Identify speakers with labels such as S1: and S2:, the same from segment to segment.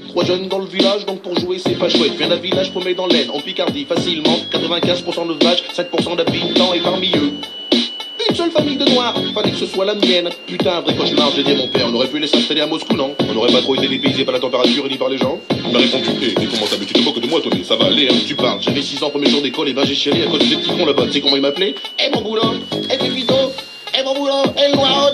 S1: Trois jeunes dans le village, donc pour jouer c'est pas chouette. Viens d'un village paumé dans l'Aisne, en Picardie, facilement 95% de vaches, 7% d'habitants et parmi eux une seule famille de noirs, fallait que ce soit la mienne. Putain, un vrai cauchemar, j'ai dit à mon père. On aurait pu les s'installer à Moscou, non? On n'aurait pas trop été dépaysé par la température et ni par les gens? Il m'a répondu, comment ça, mais tu te moques de moi, Tony? Ça va aller, hein, tu parles. J'avais 6 ans, premier jour d'école, et ben j'ai chialé à cause des petits cons là-bas. Tu sais comment il m'appelait? Eh mon boulot, eh Pépito, eh mon boulot, eh le noir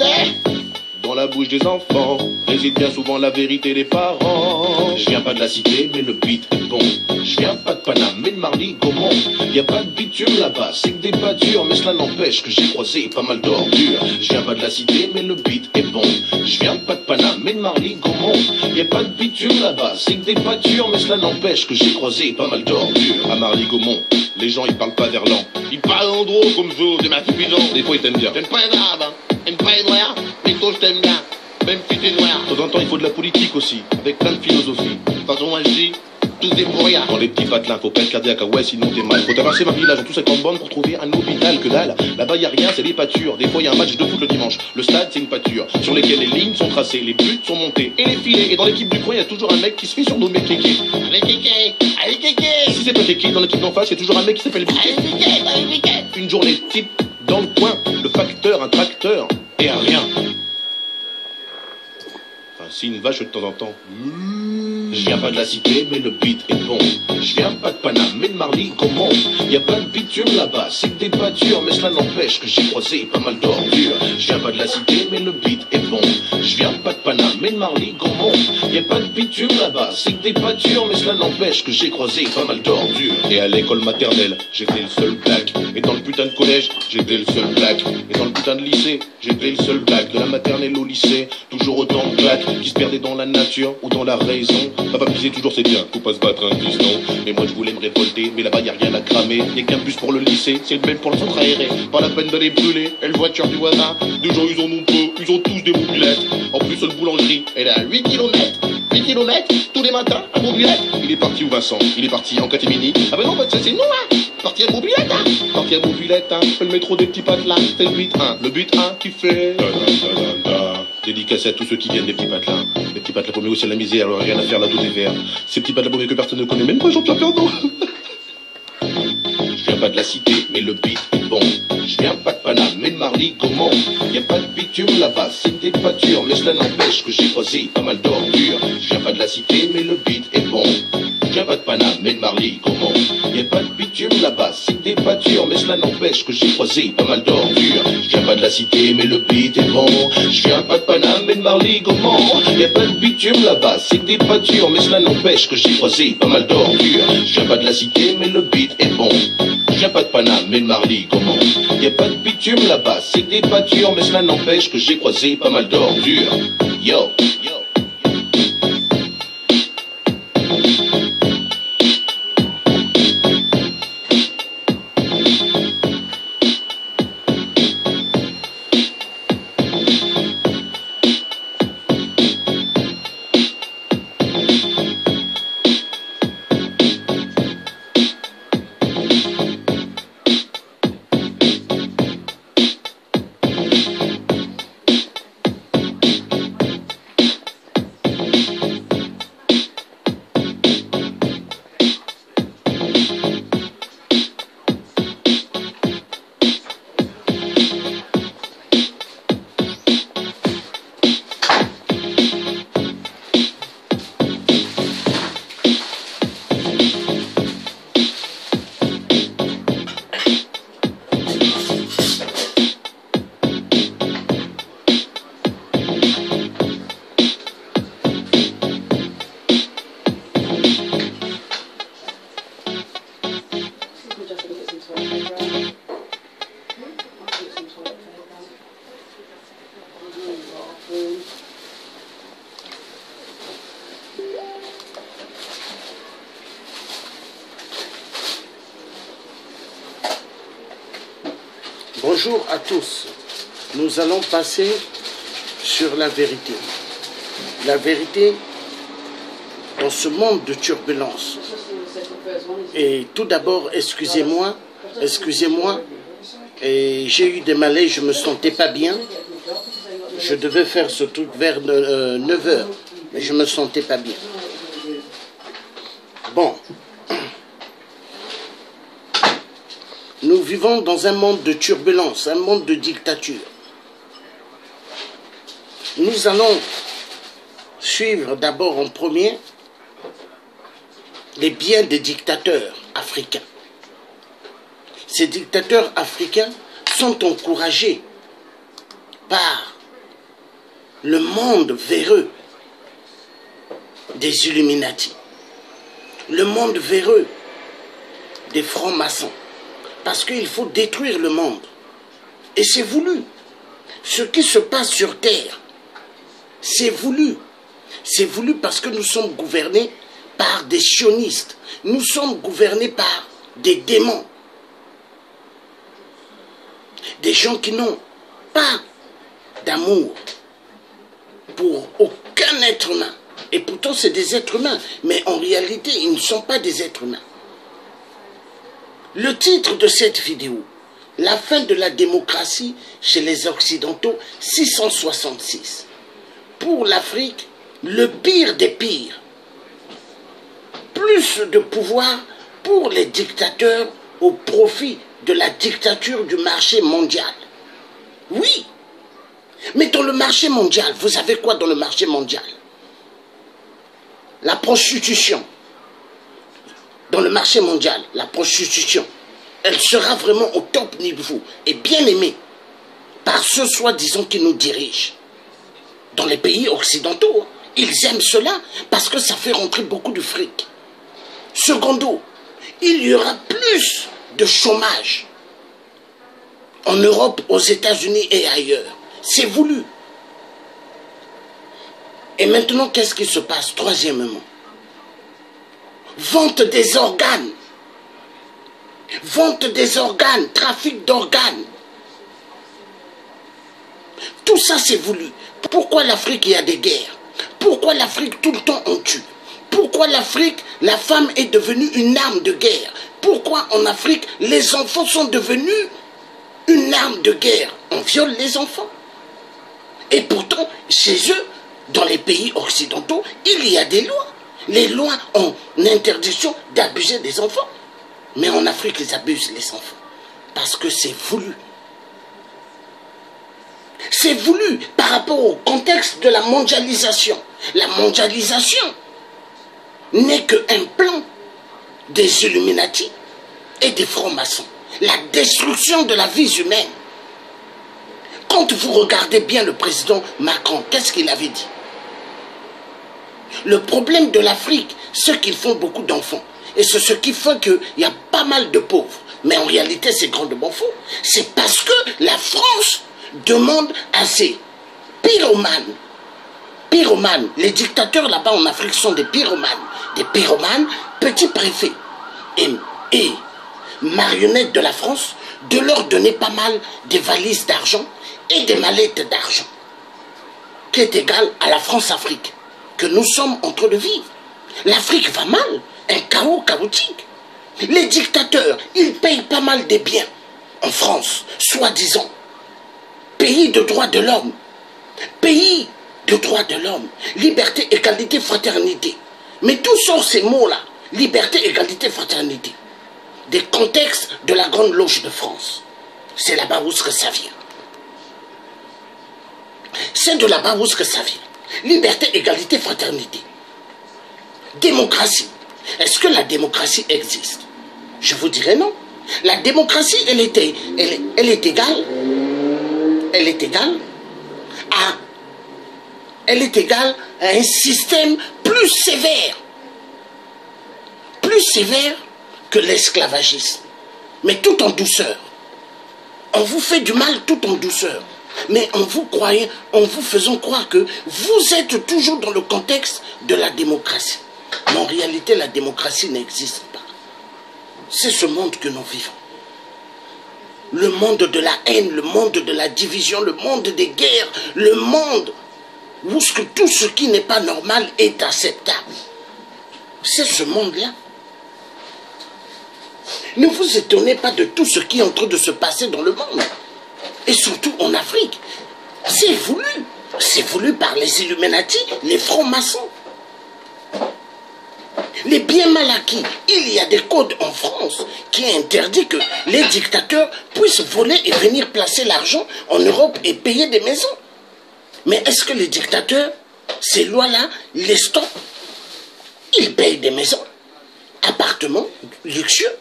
S1: dans la bouche des enfants réside bien souvent la vérité des parents. Je viens pas de la cité, mais le beat est bon. Je viens pas de Paname, mais de Marly-Gaumont. Y a pas de bitume là-bas, c'est que des pâtures, mais cela n'empêche que j'ai croisé pas mal d'ordures. Je viens pas de la cité, mais le beat est bon. Je viens pas de Paname, mais de Marly-Gaumont. Y a pas de bitume là-bas, c'est que des pâtures, mais cela n'empêche que j'ai croisé pas mal d'ordures. À Marly-Gaumont, les gens ils parlent pas verlan. Ils parlent en gros comme vous, des marques bidons. Des fois ils t'aiment bien. T'aimes pas un arabe, hein? T'aimes pas un noir? Mais toi je t'aime bien. Même si t'es noir. De temps en temps, il faut de la politique aussi, avec plein de philosophie. De toute façon, moi je dis, tous des pourriards. Dans les petits patelins, faut pas être cardiaque, ouais, sinon t'es mal. Faut traverser ma village en tous 50 bandes pour trouver un hôpital que dalle. Là-bas, y a rien, c'est des pâtures. Des fois, y a un match de foot le dimanche. Le stade, c'est une pâture, sur lesquelles les lignes sont tracées, les buts sont montés, et les filets. Et dans l'équipe du coin, y a toujours un mec qui se fait surnommer Kéké. Allez, Kéké! Allez, Kéké! Si c'est pas Kéké, dans l'équipe d'en face, y a toujours un mec qui s'appelle Biquet. Allez, Biquet! Allez, Biquet! Une journée type, dans le coin, le facteur, un tracteur, et un rien. Si une vache de temps en temps. Je viens pas de la cité, mais le beat est bon. Je viens pas de Paname, mais de Marly-Gaumont. Y a pas de bitume là-bas, c'est que des pâtures, mais cela n'empêche que j'ai croisé pas mal d'ordures. Je viens pas de la cité, mais le beat est bon. Je viens pas de Paname, mais de Marly-Gaumont. Y a pas de bitume là-bas, c'est que des pâtures, mais cela n'empêche que j'ai croisé pas mal d'ordures. Et à l'école maternelle, j'étais le seul black. Et dans le putain de collège, j'étais le seul black. Et dans le putain de lycée, j'étais le seul black. De la maternelle au lycée, toujours autant de black qui se perdaient dans la nature ou dans la raison. Papa me disait toujours c'est bien, faut pas se battre un piston. Mais moi je voulais me révolter, mais là-bas y a rien à cramer. Y'a qu'un bus pour le lycée, c'est le même pour le centre aéré. Pas la peine d'aller brûler, et le voiture du voisin. Des gens ils en ont peu, ils ont tous des mobilettes. En plus le boulangerie, elle est à 8 km. 8 km, tous les matins, à mobilette. Il est parti où Vincent? Il est parti en catémini. Ah ben non, bah, c'est nous hein. Parti à mobilette hein. Parti à mobilette hein. Le métro des petits patelins, c'est le but 1. Le but 1 qui fait... Dédicacé à tous ceux qui viennent des petits patelins. Les petits patelins paumés aussi à la misère, alors rien à faire là, tout est vert. Ces petits patelins paumés que personne ne connaît, même pas Jean-Pierre Pernaut. Je viens pas de la cité, mais le beat est bon. Je viens pas de Paname, mais de Marly-Gaumont. Y a pas de bitume là-bas, c'est des pâtures, mais cela n'empêche que j'ai croisé pas mal d'ordures. Je viens pas de la cité, mais le beat est bon. Je viens pas de Paname, mais de Marly-Gaumont. Y a pas de bitume là-bas, c'est des pâtures, mais cela n'empêche que j'ai croisé pas mal d'ordures. Je viens pas de la cité, mais le beat est bon. Je viens pas de Paname, mais de Marly-Gaumont. Y a pas de bitume là-bas, c'est des pâtures, mais cela n'empêche que j'ai croisé pas mal d'ordures. Je viens pas de la cité, mais le beat est bon. Je viens pas de Paname, mais de Marly-Gaumont. Y a pas de bitume là-bas, c'est des pâtures, mais cela n'empêche que j'ai croisé pas mal d'ordures. Yo, yo.
S2: Bonjour à tous. Nous allons passer sur la vérité. La vérité dans ce monde de turbulence. Et tout d'abord, excusez-moi, et j'ai eu des malaises, je me sentais pas bien. Je devais faire ce truc vers 9 h, mais je me sentais pas bien. Bon. Nous vivons dans un monde de turbulence, un monde de dictature. Nous allons suivre d'abord en premier les biens des dictateurs africains. Ces dictateurs africains sont encouragés par le monde véreux des Illuminati, le monde véreux des francs-maçons, parce qu'il faut détruire le monde. Et c'est voulu. Ce qui se passe sur Terre, c'est voulu. C'est voulu parce que nous sommes gouvernés par des sionistes. Nous sommes gouvernés par des démons. Des gens qui n'ont pas d'amour pour aucun être humain. Et pourtant, c'est des êtres humains. Mais en réalité, ils ne sont pas des êtres humains. Le titre de cette vidéo, la fin de la démocratie chez les Occidentaux, 666. Pour l'Afrique, le pire des pires. Plus de pouvoir pour les dictateurs au profit de la dictature du marché mondial. Oui, mais dans le marché mondial, vous avez quoi dans le marché mondial? La prostitution. Dans le marché mondial, la prostitution, elle sera vraiment au top niveau et bien aimée par ceux soi-disant qui nous dirigent. Dans les pays occidentaux, ils aiment cela parce que ça fait rentrer beaucoup de fric. Secondo, il y aura plus de chômage en Europe, aux États-Unis et ailleurs. C'est voulu. Et maintenant, qu'est-ce qui se passe? Troisièmement, vente des organes. Vente des organes, trafic d'organes. Tout ça, c'est voulu. Pourquoi l'Afrique, il y a des guerres? Pourquoi l'Afrique, tout le temps, on tue? Pourquoi l'Afrique, la femme est devenue une arme de guerre? Pourquoi en Afrique, les enfants sont devenus une arme de guerre? On viole les enfants. Et pourtant, chez eux, dans les pays occidentaux, il y a des lois. Les lois ont l'interdiction d'abuser des enfants. Mais en Afrique, ils abusent les enfants. Parce que c'est voulu. C'est voulu par rapport au contexte de la mondialisation. La mondialisation n'est qu'un plan des Illuminati et des francs-maçons. La destruction de la vie humaine. Quand vous regardez bien le président Macron, qu'est-ce qu'il avait dit? Le problème de l'Afrique, c'est qu'ils font beaucoup d'enfants. Et c'est ce qui fait qu'il y a pas mal de pauvres. Mais en réalité, c'est grandement faux. C'est parce que la France demande à ces pyromanes. Pyromanes. Les dictateurs là-bas en Afrique sont des pyromanes. Des pyromanes, petits préfets. Et marionnettes de la France, de leur donner pas mal des valises d'argent et des mallettes d'argent. Qui est égal à la France-Afrique. Que nous sommes en train de vivre. L'Afrique va mal. Un chaos chaotique. Les dictateurs, ils payent pas mal des biens en France, soi-disant. Pays de droits de l'homme. Pays de droits de l'homme. Liberté, égalité, fraternité. Mais d'où sortent ces mots-là? Liberté, égalité, fraternité. Des contextes de la Grande Loge de France. C'est là-bas où que ça vient. C'est de là-bas où que ça vient. Liberté, égalité, fraternité. Démocratie. Est-ce que la démocratie existe? Je vous dirais non. La démocratie, elle est égale. Elle est égale à un système plus sévère. Plus sévère que l'esclavagisme. Mais tout en douceur. On vous fait du mal tout en douceur. Mais en vous faisant croire que vous êtes toujours dans le contexte de la démocratie. Mais en réalité, la démocratie n'existe pas. C'est ce monde que nous vivons. Le monde de la haine, le monde de la division, le monde des guerres, le monde où tout ce qui n'est pas normal est acceptable. C'est ce monde-là. Ne vous étonnez pas de tout ce qui est en train de se passer dans le monde. Et surtout en Afrique. C'est voulu. C'est voulu par les Illuminati, les francs-maçons. Les biens mal acquis, il y a des codes en France qui interdisent que les dictateurs puissent voler et venir placer l'argent en Europe et payer des maisons. Mais est-ce que les dictateurs, ces lois-là, les stoppent? Ils payent des maisons, appartements luxueux,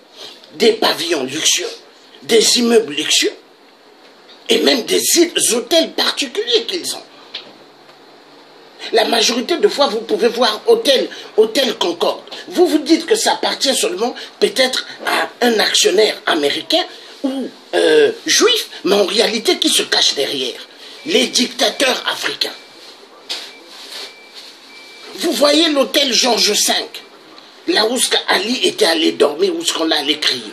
S2: des pavillons luxueux, des immeubles luxueux et même des hôtels particuliers qu'ils ont. La majorité de fois, vous pouvez voir Hôtel Concorde. Vous vous dites que ça appartient seulement peut-être à un actionnaire américain ou juif, mais en réalité, qui se cache derrière? Les dictateurs africains. Vous voyez l'hôtel Georges V, là où Ali était allé dormir, où ce qu'on allait crier.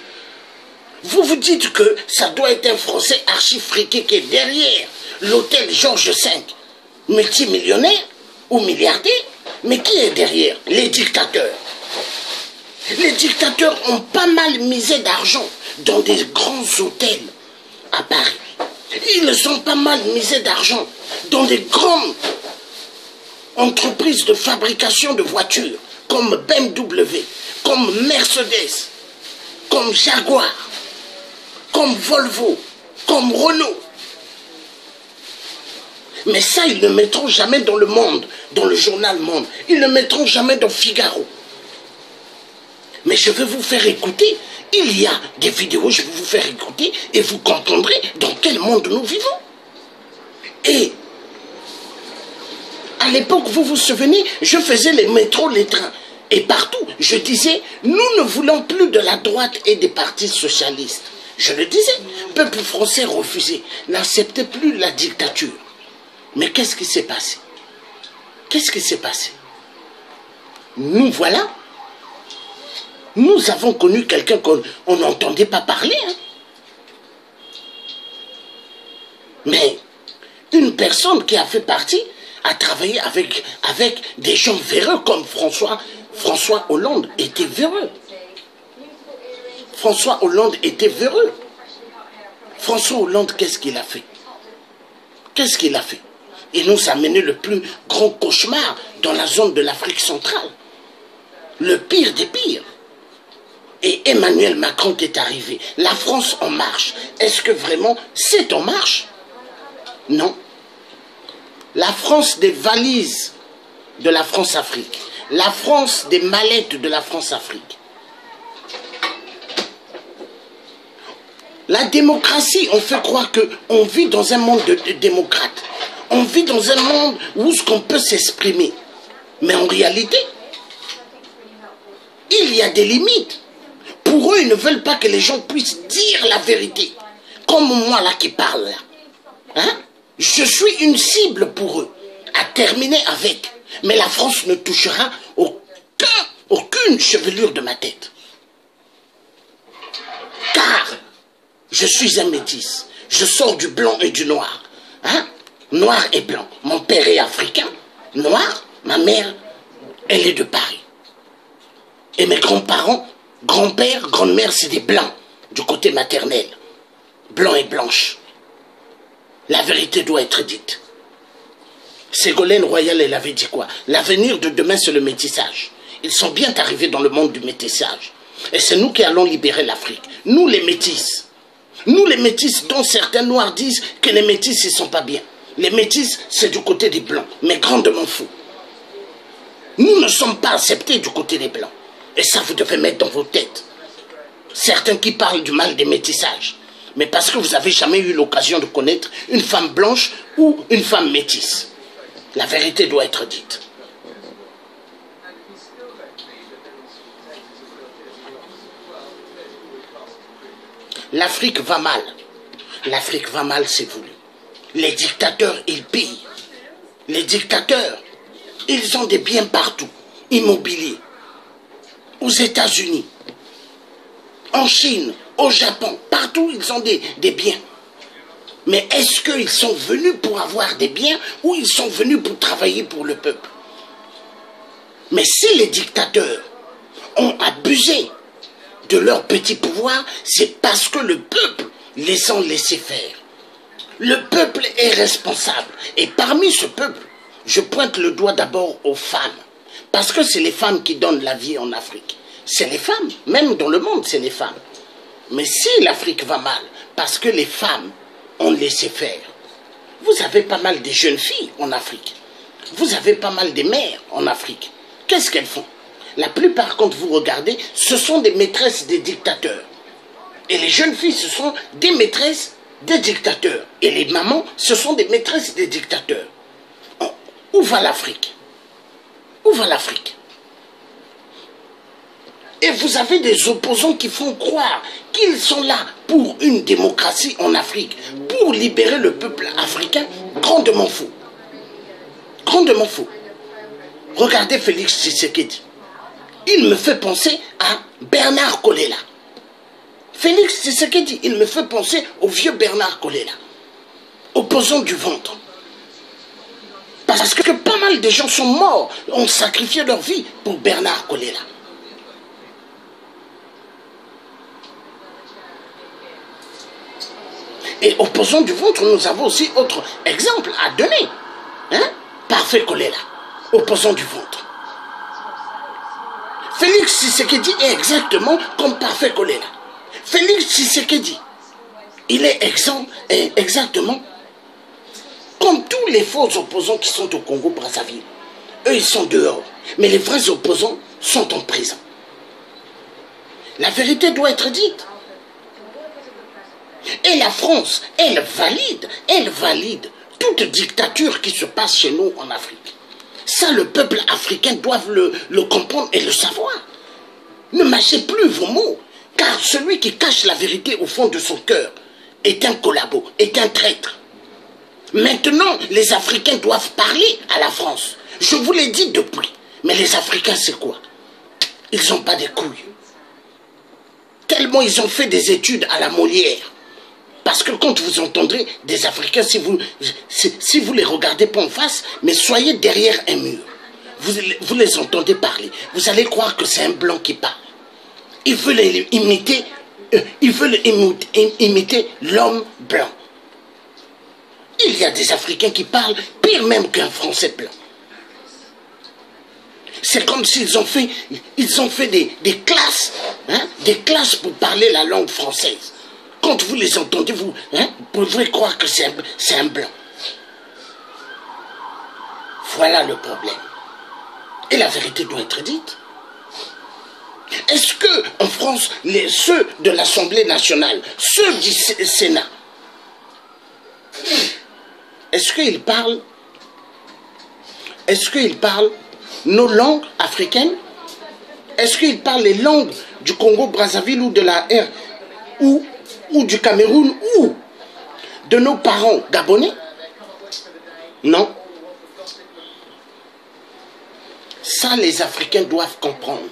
S2: Vous vous dites que ça doit être un Français archi-friqué qui est derrière l'hôtel Georges V, multimillionnaire ou milliardaire, mais qui est derrière? Les dictateurs. Les dictateurs ont pas mal misé d'argent dans des grands hôtels à Paris. Ils ont pas mal misé d'argent dans des grandes entreprises de fabrication de voitures, comme BMW, comme Mercedes, comme Jaguar, comme Volvo, comme Renault. Mais ça, ils ne mettront jamais dans le Monde, dans le journal Monde. Ils ne mettront jamais dans Figaro. Mais je vais vous faire écouter. Il y a des vidéos, je vais vous faire écouter et vous comprendrez dans quel monde nous vivons. Et à l'époque, vous vous souvenez, je faisais les métros, les trains. Et partout, je disais, nous ne voulons plus de la droite et des partis socialistes. Je le disais, le peuple français refusait, n'acceptait plus la dictature. Mais qu'est-ce qui s'est passé? Qu'est-ce qui s'est passé? Nous voilà. Nous avons connu quelqu'un qu'on n'entendait pas parler. Hein. Mais une personne qui a fait partie, a travaillé avec des gens véreux comme François Hollande était véreux. François Hollande était véreux. François Hollande, qu'est-ce qu'il a fait? Qu'est-ce qu'il a fait? Il nous a mené le plus grand cauchemar dans la zone de l'Afrique centrale. Le pire des pires. Et Emmanuel Macron est arrivé. La France en marche. Est-ce que vraiment c'est en marche? Non. La France des valises de la France-Afrique. La France des mallettes de la France-Afrique. La démocratie, on fait croire qu'on vit dans un monde de démocrates. On vit dans un monde où ce qu'on peut s'exprimer. Mais en réalité, il y a des limites. Pour eux, ils ne veulent pas que les gens puissent dire la vérité. Comme moi là qui parle là. Hein? Je suis une cible pour eux. À terminer avec. Mais la France ne touchera aucune chevelure de ma tête. Car je suis un métis. Je sors du blanc et du noir. Hein? Noir et blanc. Mon père est africain. Noir. Ma mère, elle est de Paris. Et mes grands-parents, grand-père, grand-mère, c'est des blancs. Du côté maternel. Blanc et blanche. La vérité doit être dite. Ségolène Royal, elle avait dit quoi? L'avenir de demain, c'est le métissage. Ils sont bien arrivés dans le monde du métissage. Et c'est nous qui allons libérer l'Afrique. Nous, les métis. Nous, les métis, dont certains noirs disent que les métis, ils ne sont pas bien. Les métis, c'est du côté des blancs, mais grandement fous. Nous ne sommes pas acceptés du côté des blancs. Et ça, vous devez mettre dans vos têtes. Certains qui parlent du mal des métissages. Mais parce que vous n'avez jamais eu l'occasion de connaître une femme blanche ou une femme métisse. La vérité doit être dite. L'Afrique va mal. L'Afrique va mal, c'est voulu. Les dictateurs, ils pillent. Les dictateurs, ils ont des biens partout, immobiliers. Aux États-Unis, en Chine, au Japon, partout, ils ont des biens. Mais est-ce qu'ils sont venus pour avoir des biens ou ils sont venus pour travailler pour le peuple? Mais si les dictateurs ont abusé de leur petit pouvoir, c'est parce que le peuple les a laissés faire. Le peuple est responsable. Et parmi ce peuple, je pointe le doigt d'abord aux femmes. Parce que c'est les femmes qui donnent la vie en Afrique. C'est les femmes, même dans le monde, c'est les femmes. Mais si l'Afrique va mal, parce que les femmes ont laissé faire, vous avez pas mal de jeunes filles en Afrique. Vous avez pas mal de mères en Afrique. Qu'est-ce qu'elles font? La plupart, quand vous regardez, ce sont des maîtresses des dictateurs. Et les jeunes filles, ce sont des maîtresses des dictateurs. Et les mamans, ce sont des maîtresses des dictateurs. Où va l'Afrique? Où va l'Afrique? Et vous avez des opposants qui font croire qu'ils sont là pour une démocratie en Afrique, pour libérer le peuple africain. Grandement faux. Grandement faux. Regardez Félix Tshisekedi. Il me fait penser à Bernard Kolela. Félix Tshisekedi, il me fait penser au vieux Bernard Kolela, opposant du ventre. Parce que pas mal de gens sont morts, ont sacrifié leur vie pour Bernard Kolela. Et opposant du ventre, nous avons aussi autre exemple à donner. Hein? Parfait Kolela, opposant du ventre. Félix Tshisekedi est exactement comme Parfait Kolela. Félix Tshisekedi, il est exactement comme tous les faux opposants qui sont au Congo-Brazzaville. Eux, ils sont dehors. Mais les vrais opposants sont en prison. La vérité doit être dite. Et la France, elle valide toute dictature qui se passe chez nous en Afrique. Ça, le peuple africain doit le comprendre et le savoir. Ne mâchez plus vos mots, car celui qui cache la vérité au fond de son cœur est un collabo, est un traître. Maintenant, les Africains doivent parler à la France. Je vous l'ai dit depuis. Mais les Africains, c'est quoi? Ils n'ont pas des couilles. Tellement ils ont fait des études à la Molière. Parce que quand vous entendrez des Africains, si vous les regardez pas en face, mais soyez derrière un mur. Vous les entendez parler. Vous allez croire que c'est un blanc qui parle. Ils veulent imiter l'homme blanc. Il y a des Africains qui parlent pire même qu'un Français blanc. C'est comme s'ils ont fait, des classes, hein, des classes pour parler la langue française. Quand vous les entendez, vous pouvez croire que c'est un blanc. Voilà le problème. Et la vérité doit être dite. Est-ce que en France, ceux de l'Assemblée nationale, ceux du Sénat, est-ce qu'ils parlent nos langues africaines? Est-ce qu'ils parlent les langues du Congo-Brazzaville ou de la R ou du Cameroun ou de nos parents gabonais? Non. Ça, les Africains doivent comprendre.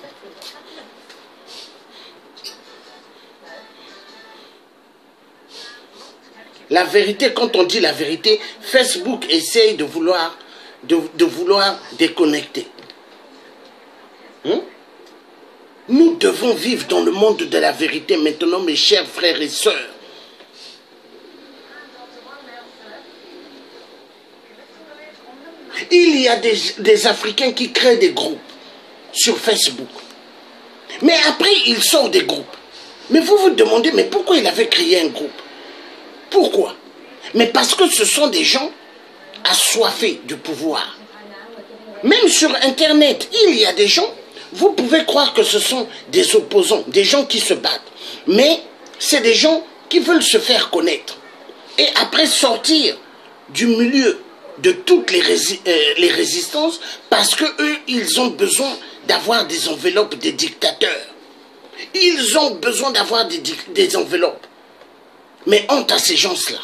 S2: La vérité, quand on dit la vérité, Facebook essaye de vouloir déconnecter. Nous devons vivre dans le monde de la vérité maintenant, mes chers frères et sœurs. Il y a des Africains qui créent des groupes sur Facebook. Mais après, ils sortent des groupes. Mais vous vous demandez, mais pourquoi il avait créé un groupe? Pourquoi? Mais parce que ce sont des gens assoiffés du pouvoir. Même sur Internet, il y a des gens, vous pouvez croire que ce sont des opposants, des gens qui se battent. Mais c'est des gens qui veulent se faire connaître. Et après sortir du milieu de toutes les résistances, parce qu'eux, ils ont besoin d'avoir des enveloppes des dictateurs. Ils ont besoin d'avoir des enveloppes. Mais honte à ces gens-là.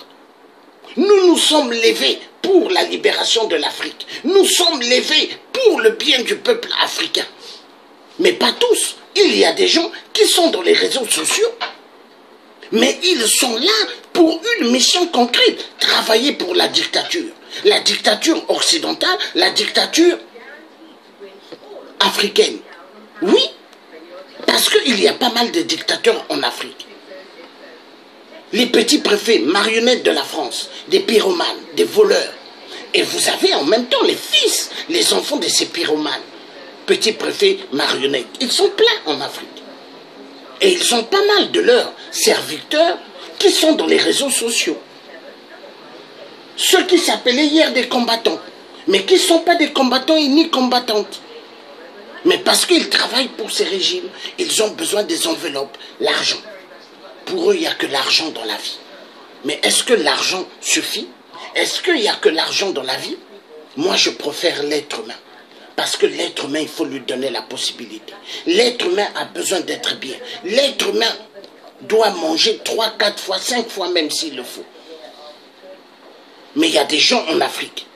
S2: Nous nous sommes levés pour la libération de l'Afrique. Nous sommes levés pour le bien du peuple africain. Mais pas tous. Il y a des gens qui sont dans les réseaux sociaux. Mais ils sont là pour une mission concrète. Travailler pour la dictature. La dictature occidentale, la dictature africaine. Oui, parce qu'il y a pas mal de dictateurs en Afrique. Les petits préfets, marionnettes de la France, des pyromanes, des voleurs. Et vous avez en même temps les fils, les enfants de ces pyromanes. petits préfets marionnettes. Ils sont pleins en Afrique. Et ils ont pas mal de leurs serviteurs qui sont dans les réseaux sociaux. Ceux qui s'appelaient hier des combattants, mais qui ne sont pas des combattants et ni combattantes. Mais parce qu'ils travaillent pour ces régimes, ils ont besoin des enveloppes, l'argent. Pour eux, il n'y a que l'argent dans la vie. Mais est-ce que l'argent suffit? Est-ce qu'il n'y a que l'argent dans la vie? Moi, je préfère l'être humain. Parce que l'être humain, il faut lui donner la possibilité. L'être humain a besoin d'être bien. L'être humain doit manger 3, 4 fois, 5 fois même s'il le faut. Mais il y a des gens en Afrique.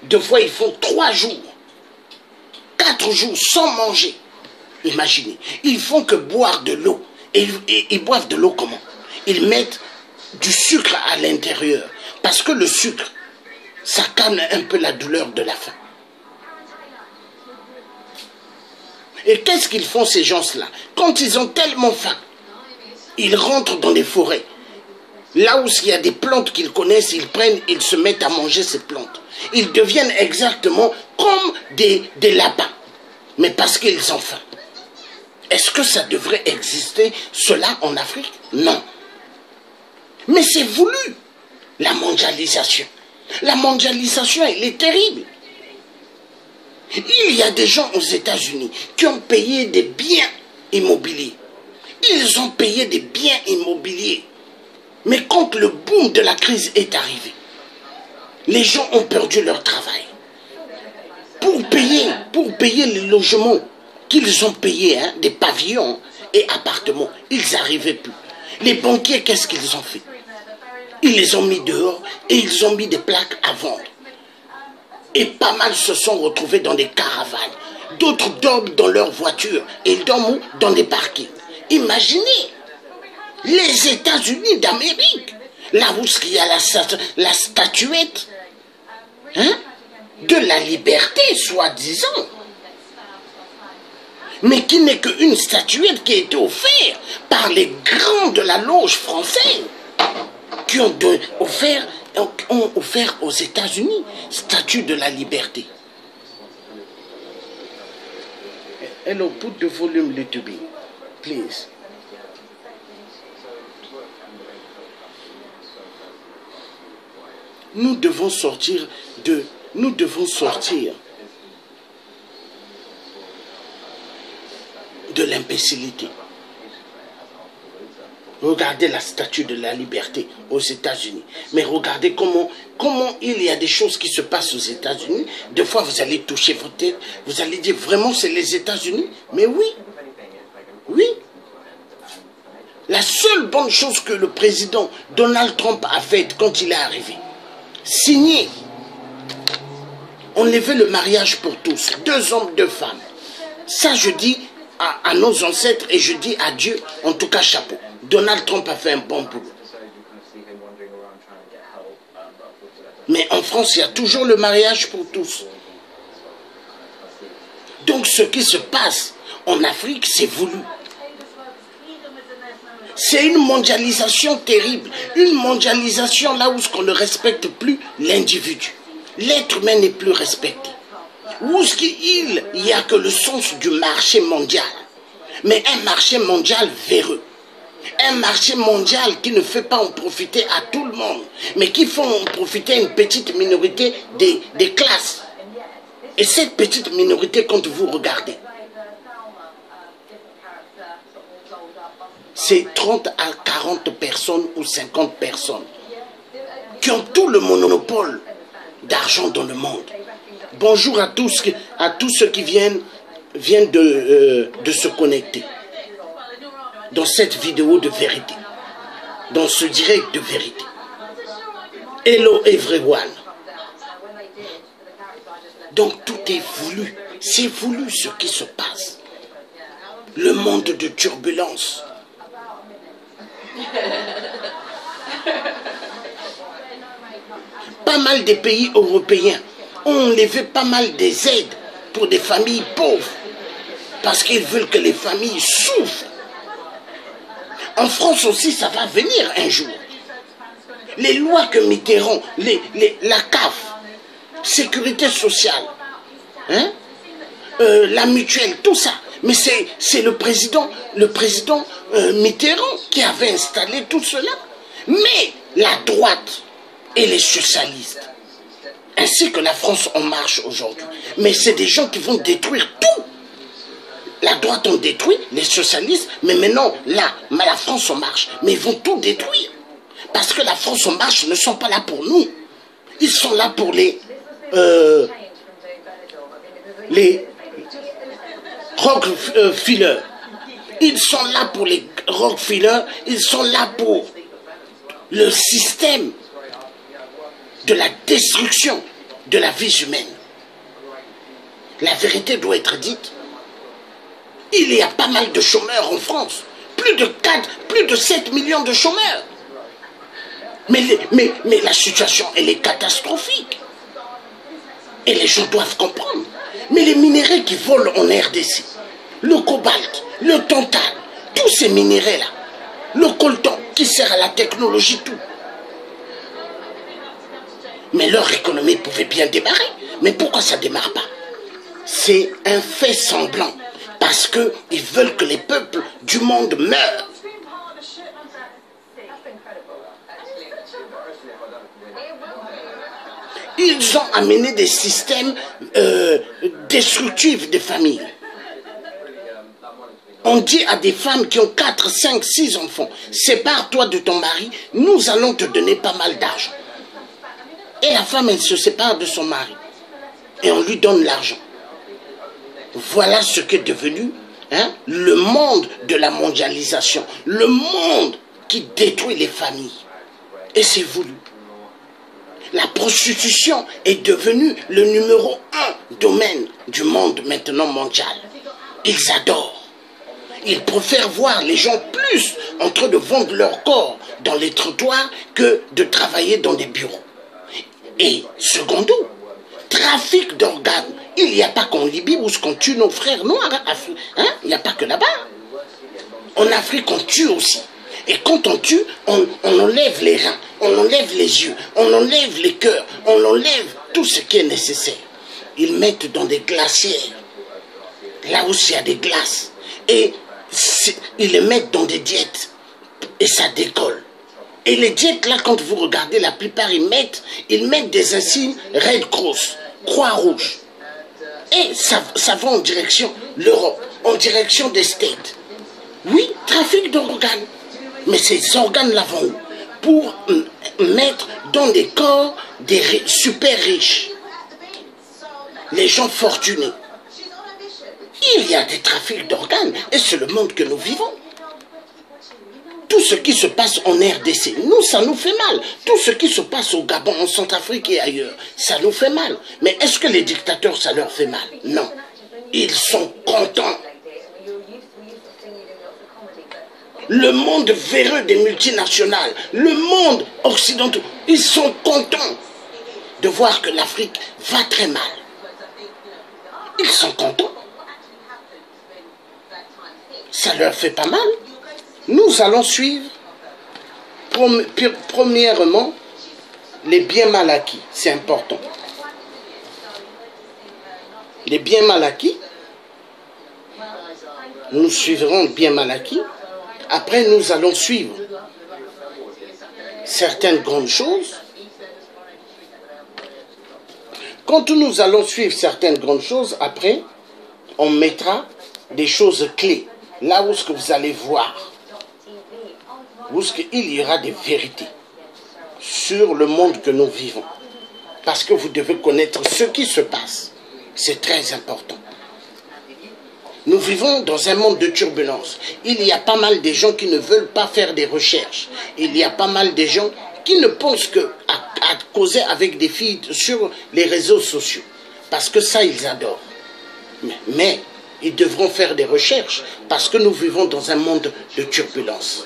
S2: Deux fois, ils font 3 jours, 4 jours sans manger. Imaginez. Ils font que boire de l'eau. Et ils boivent de l'eau comment? Ils mettent du sucre à l'intérieur. Parce que le sucre, ça calme un peu la douleur de la faim. Et qu'est-ce qu'ils font ces gens-là? Quand ils ont tellement faim, ils rentrent dans les forêts. Là où il y a des plantes qu'ils connaissent, ils prennent, ils se mettent à manger ces plantes. Ils deviennent exactement comme des lapins. Mais parce qu'ils ont faim. Est-ce que ça devrait exister, cela, en Afrique? Non. Mais c'est voulu, la mondialisation. La mondialisation, elle est terrible. Il y a des gens aux États-Unis qui ont payé des biens immobiliers. Ils ont payé des biens immobiliers. Mais quand le boom de la crise est arrivé, les gens ont perdu leur travail. Pour payer les logements qu'ils ont payés, hein, des pavillons et appartements, ils n'arrivaient plus. Les banquiers, qu'est-ce qu'ils ont fait? Ils les ont mis dehors et ils ont mis des plaques à vendre. Et pas mal se sont retrouvés dans des caravanes. D'autres dorment dans leurs voitures. Et ils dorment où? Dans des parkings. Imaginez les États-Unis d'Amérique, là où il y a la statuette, hein, de la liberté, soi-disant. Mais qui n'est qu'une statuette qui a été offerte par les grands de la loge française, qui ont offert aux États-Unis statue de la liberté. Hello, put the volume little bit, please. Nous devons sortir de l'imbécilité. Regardez la statue de la liberté aux États-Unis. Mais regardez comment il y a des choses qui se passent aux États-Unis. Des fois, vous allez toucher votre tête. Vous allez dire, vraiment, c'est les États-Unis? Mais oui. Oui. La seule bonne chose que le président Donald Trump a faite quand il est arrivé, signer, enlever le mariage pour tous, 2 hommes, 2 femmes. Ça, je dis à nos ancêtres et je dis à Dieu, en tout cas, chapeau. Donald Trump a fait un bon boulot. Mais en France, il y a toujours le mariage pour tous. Donc ce qui se passe en Afrique, c'est voulu. C'est une mondialisation terrible. Une mondialisation là où on ne respecte plus l'individu. L'être humain n'est plus respecté. Où il n'y a que le sens du marché mondial. Mais un marché mondial véreux. Un marché mondial qui ne fait pas en profiter à tout le monde, mais qui fait en profiter une petite minorité des classes. Et cette petite minorité, quand vous regardez, c'est 30 à 40 personnes ou 50 personnes qui ont tout le monopole d'argent dans le monde. Bonjour à tous ceux qui viennent de se connecter dans cette vidéo de vérité, dans ce direct de vérité. Hello everyone. Donc tout est voulu, c'est voulu ce qui se passe. Le monde de turbulence. Pas mal des pays européens ont enlevé pas mal des aides pour des familles pauvres, parce qu'ils veulent que les familles souffrent. En France aussi, ça va venir un jour. Les lois que Mitterrand, la CAF, sécurité sociale, hein, la mutuelle, tout ça. Mais c'est le président Mitterrand qui avait installé tout cela. Mais la droite et les socialistes, ainsi que la France en marche aujourd'hui, mais c'est des gens qui vont détruire tout. La droite ont détruit, les socialistes, mais maintenant, là, la France en marche, mais ils vont tout détruire. Parce que la France en marche ne sont pas là pour nous. Ils sont là pour les Rockefeller. Ils sont là pour les Rockefeller, ils sont là pour le système de la destruction de la vie humaine. La vérité doit être dite. Il y a pas mal de chômeurs en France. Plus de 7 millions de chômeurs. Mais la situation, elle est catastrophique. Et les gens doivent comprendre. Mais les minéraux qui volent en RDC, le cobalt, le tantale, tous ces minéraux-là, le coltan qui sert à la technologie, tout. Mais leur économie pouvait bien démarrer. Mais pourquoi ça ne démarre pas? C'est un fait semblant. Parce qu'ils veulent que les peuples du monde meurent. Ils ont amené des systèmes destructifs des familles. On dit à des femmes qui ont 4, 5, 6 enfants, sépare-toi de ton mari, nous allons te donner pas mal d'argent. Et la femme, elle se sépare de son mari. Et on lui donne l'argent. Voilà ce qu'est devenu le monde de la mondialisation. Le monde qui détruit les familles. Et c'est voulu. La prostitution est devenue le numéro 1 domaine du monde maintenant mondial. Ils adorent. Ils préfèrent voir les gens plus en train de vendre leur corps dans les trottoirs que de travailler dans des bureaux. Et secondo, trafic d'organes. Il n'y a pas qu'en Libye où on tue nos frères noirs. Il n'y a pas que là-bas. En Afrique, on tue aussi. Et quand on tue, on enlève les reins, on enlève les yeux, on enlève les cœurs, on enlève tout ce qui est nécessaire. Ils mettent dans des glacières, là où il y a des glaces. Et ils les mettent dans des diètes. Et ça décolle. Et les diètes, là, quand vous regardez, la plupart, ils mettent des insignes Red Cross, Croix-Rouge. Et ça va en direction de l'Europe, en direction des States. Oui, trafic d'organes. Mais ces organes-là vont pour mettre dans des corps des super riches. Les gens fortunés. Il y a des trafics d'organes et c'est le monde que nous vivons. Tout ce qui se passe en RDC, nous, ça nous fait mal. Tout ce qui se passe au Gabon, en Centrafrique et ailleurs, ça nous fait mal. Mais est-ce que les dictateurs, ça leur fait mal? Non. Ils sont contents. Le monde véreux des multinationales, le monde occidental, ils sont contents de voir que l'Afrique va très mal. Ils sont contents. Ça leur fait pas mal. Nous allons suivre, premièrement, les biens mal acquis. C'est important. Les biens mal acquis, nous suivrons les biens mal acquis. Après, nous allons suivre certaines grandes choses. Quand nous allons suivre certaines grandes choses, après, on mettra des choses clés. Là où ce que vous allez voir, où ce qu'il y aura des vérités sur le monde que nous vivons. Parce que vous devez connaître ce qui se passe. C'est très important. Nous vivons dans un monde de turbulence. Il y a pas mal de gens qui ne veulent pas faire des recherches. Il y a pas mal de gens qui ne pensent qu'à causer avec des filles sur les réseaux sociaux. Parce que ça, ils adorent. Mais ils devront faire des recherches parce que nous vivons dans un monde de turbulence.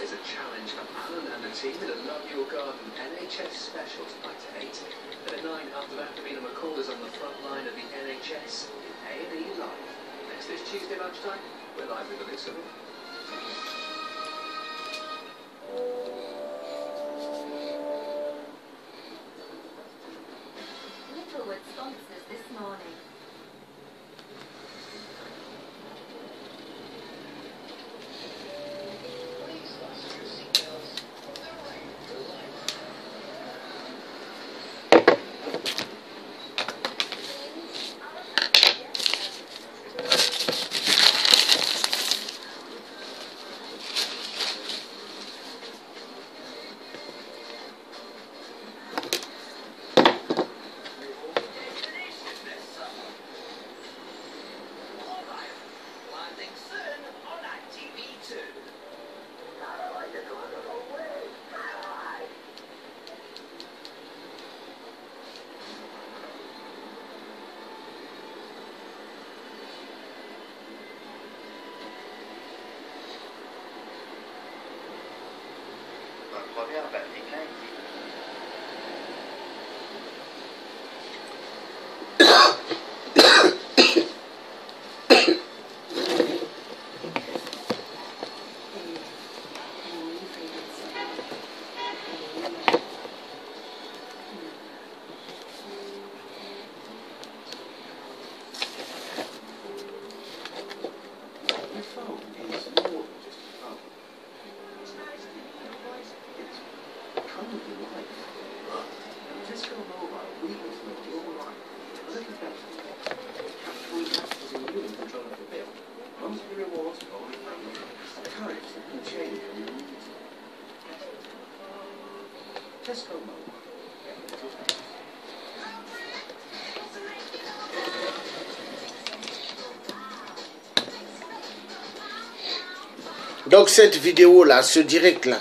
S2: Donc cette vidéo-là, ce direct-là,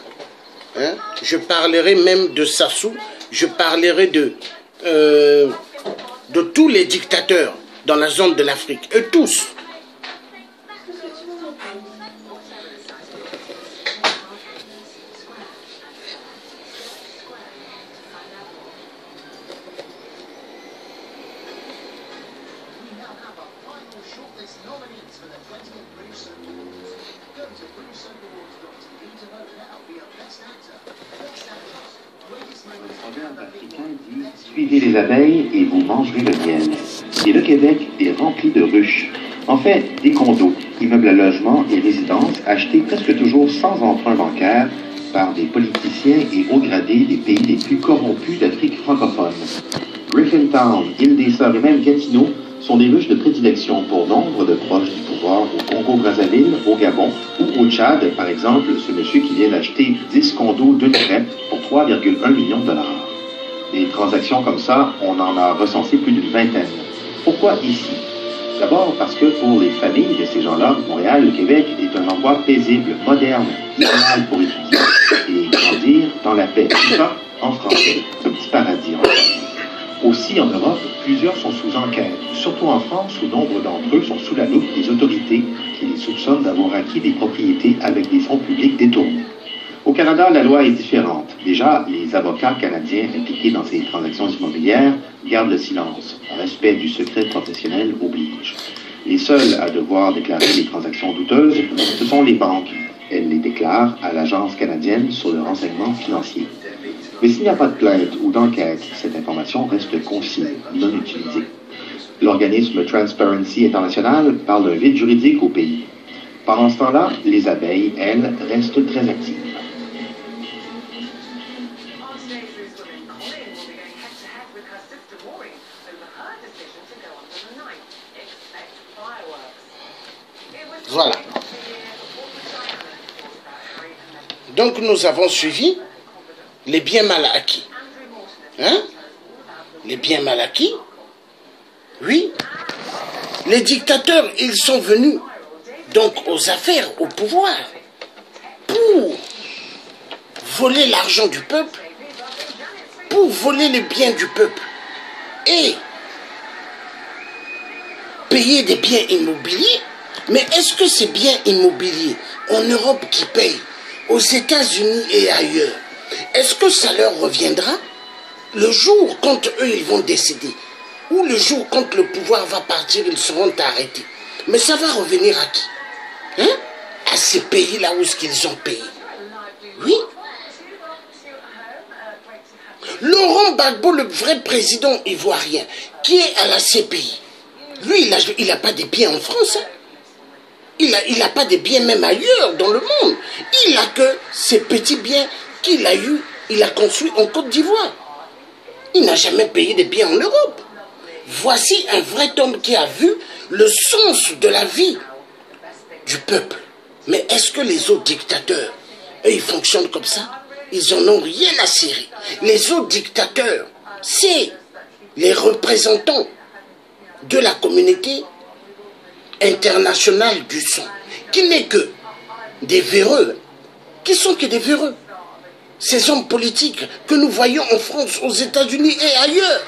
S2: hein, je parlerai même de Sassou, je parlerai de tous les dictateurs dans la zone de l'Afrique, et tous.
S3: Suivez les abeilles et vous mangerez le miel. Et le Québec est rempli de ruches. En fait, des condos, immeubles à logement et résidences achetés presque toujours sans emprunt bancaire par des politiciens et hauts gradés des pays les plus corrompus d'Afrique francophone. Griffintown, Île-des-Sœurs et même Gatineau sont des ruches de prédilection pour nombre de proches du pouvoir au Congo-Brazzaville, au Gabon ou au Tchad, par exemple, ce monsieur qui vient d'acheter 10 condos d'une traite pour 3,1 millions de dollars. Des transactions comme ça, on en a recensé plus d'une vingtaine. Pourquoi ici? D'abord parce que pour les familles de ces gens-là, Montréal, le Québec, est un endroit paisible, moderne, idéal pour étudier et grandir dans la paix. Tout ça, en français, un petit paradis en fait. Aussi, en Europe, plusieurs sont sous enquête, surtout en France où nombre d'entre eux sont sous la loupe des autorités qui les soupçonnent d'avoir acquis des propriétés avec des fonds publics détournés. Au Canada, la loi est différente. Déjà, les avocats canadiens impliqués dans ces transactions immobilières gardent le silence. Respect du secret professionnel oblige. Les seuls à devoir déclarer les transactions douteuses, ce sont les banques. Elles les déclarent à l'Agence canadienne sur le renseignement financier. Mais s'il n'y a pas de plainte ou d'enquête, cette information reste consigne, non utilisée. L'organisme Transparency International parle d'un vide juridique au pays. Pendant ce temps-là, les abeilles, elles, restent très actives.
S2: Voilà. Donc nous avons suivi les biens mal acquis. Hein? Les biens mal acquis? Oui. Les dictateurs, ils sont venus donc aux affaires, au pouvoir, pour voler l'argent du peuple, pour voler les biens du peuple et payer des biens immobiliers. Mais est-ce que ces biens immobiliers en Europe qui payent, aux États-Unis et ailleurs, est-ce que ça leur reviendra le jour quand eux ils vont décéder, ou le jour quand le pouvoir va partir, ils seront arrêtés? Mais ça va revenir à qui? Hein? À ces pays-là où est-ce qu'ils ont payé? Oui. Laurent Gbagbo, le vrai président ivoirien, qui est à la CPI, lui, il n'a pas des biens en France. Hein? Il n'a pas de biens même ailleurs dans le monde. Il n'a que ces petits biens qu'il a eu, il a construit en Côte d'Ivoire. Il n'a jamais payé de biens en Europe. Voici un vrai homme qui a vu le sens de la vie du peuple. Mais est-ce que les autres dictateurs, eux, ils fonctionnent comme ça? Ils en ont rien à cirer. Les autres dictateurs, c'est les représentants de la communauté international du son, qui n'est que des véreux, qui sont que des véreux. Ces hommes politiques que nous voyons en France, aux États-Unis et ailleurs.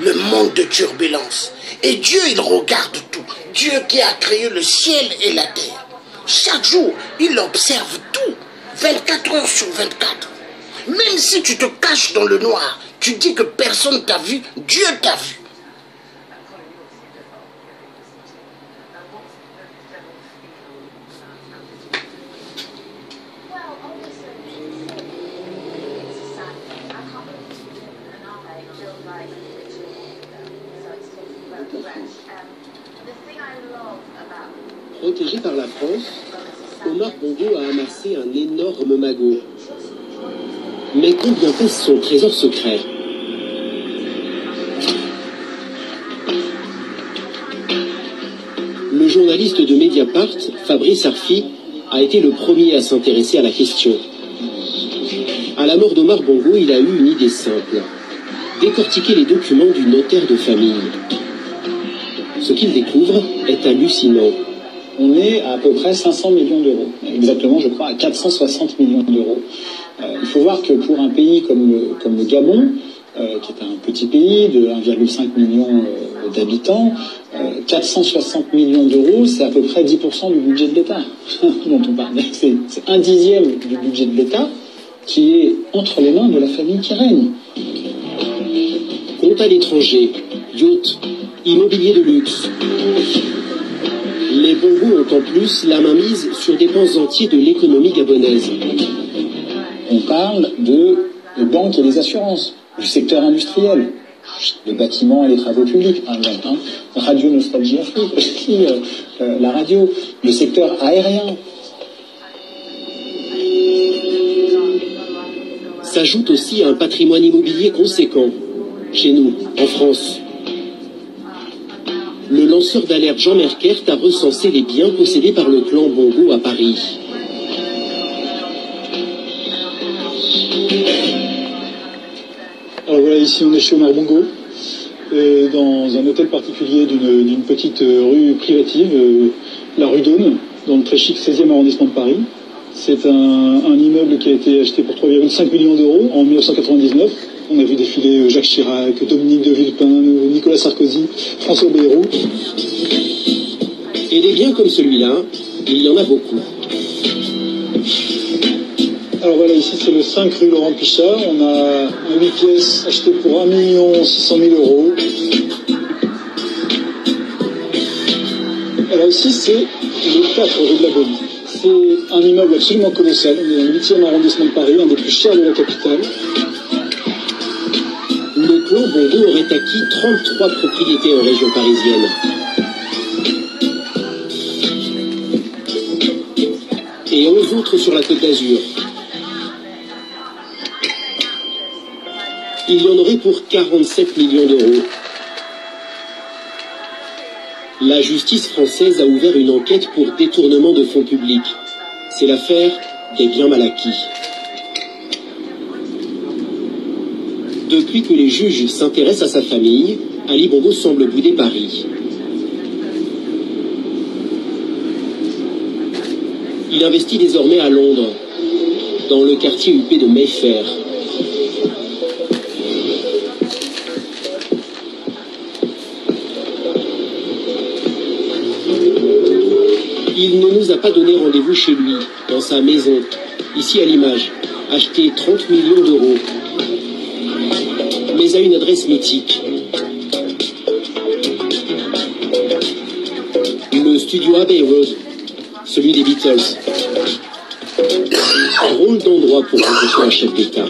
S2: Le monde de turbulence. Et Dieu, il regarde tout. Dieu qui a créé le ciel et la terre. Chaque jour, il observe tout, 24 heures sur 24. Même si tu te caches dans le noir, tu dis que personne t'a vu, Dieu t'a vu.
S4: Protégé par la France, Omar Bongo a amassé un énorme magot. Mais combien pèse son trésor secret? Le journaliste de Mediapart, Fabrice Arfi, a été le premier à s'intéresser à la question. À la mort d'Omar Bongo, il a eu une idée simple: décortiquer les documents du notaire de famille. Ce qu'il découvre est hallucinant.
S5: On est à peu près 500 millions d'euros. Exactement, je crois, à 460 millions d'euros. Il faut voir que pour un pays comme le Gabon, qui est un petit pays de 1,5 million d'habitants, 460 millions d'euros, c'est à peu près 10% du budget de l'État dont on parle. C'est un dixième du budget de l'État qui est entre les mains de la famille qui règne.
S4: Compte à l'étranger, yacht, immobilier de luxe. Les Bongo ont en plus la main mise sur des pans entiers de l'économie gabonaise.
S5: On parle de banques et des assurances, du secteur industriel, le bâtiment et les travaux publics, par exemple. Radio Nostalgie Afrique, aussi, la radio, le secteur aérien.
S4: S'ajoute aussi un patrimoine immobilier conséquent, chez nous, en France. Le lanceur d'alerte Jean Merkert a recensé les biens possédés par le clan Bongo à Paris.
S5: Alors voilà, ici on est chez Omar Bongo, dans un hôtel particulier d'une petite rue privative, la rue d'Aune, dans le très chic 16e arrondissement de Paris. C'est un immeuble qui a été acheté pour 3,5 millions d'euros en 1999. On a vu défiler Jacques Chirac, Dominique de Villepin, Nicolas Sarkozy, François Bayrou.
S4: Et des biens comme celui-là, il y en a beaucoup.
S5: Alors voilà, ici c'est le 5 rue Laurent Pichard. On a un 8 pièces acheté pour 1 600 000 euros. Alors ici c'est le 4 rue de la Bonne. C'est un immeuble absolument colossal. On est dans le 8e arrondissement de Paris, un des plus chers de la capitale.
S4: Le clan Bongo aurait acquis 33 propriétés en région parisienne. Et 11 autres sur la Côte d'Azur. Il y en aurait pour 47 millions d'euros. La justice française a ouvert une enquête pour détournement de fonds publics. C'est l'affaire des biens mal acquis. Depuis que les juges s'intéressent à sa famille, Ali Bongo semble bouder Paris. Il investit désormais à Londres, dans le quartier huppé de Mayfair. Il ne nous a pas donné rendez-vous chez lui, dans sa maison, ici à l'image, acheté 30 millions d'euros. Mais à une adresse mythique. Le studio Abbey Road, celui des Beatles. Drôle d'endroit pour rencontrer un chef d'État.